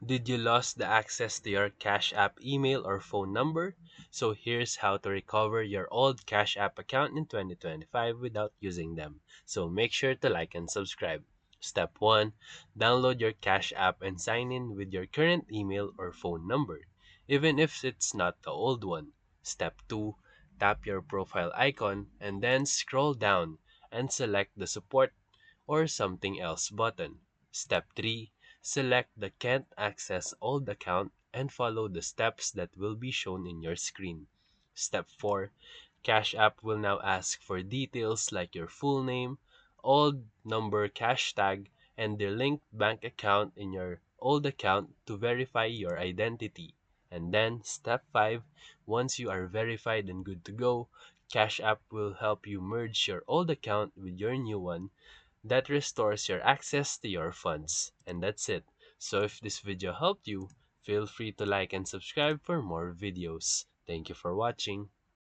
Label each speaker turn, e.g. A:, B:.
A: Did you lose the access to your Cash App email or phone number? So here's how to recover your old Cash App account in 2025 without using them. So make sure to like and subscribe. Step 1. Download your Cash App and sign in with your current email or phone number, even if it's not the old one. Step 2. Tap your profile icon and then scroll down and select the support or something else button. Step 3. Select the Can't Access Old Account and follow the steps that will be shown in your screen. Step 4. Cash App will now ask for details like your full name, old number cash tag, and the linked bank account in your old account to verify your identity. And then, step 5, once you are verified and good to go, Cash App will help you merge your old account with your new one that restores your access to your funds. And that's it. So if this video helped you, feel free to like and subscribe for more videos. Thank you for watching.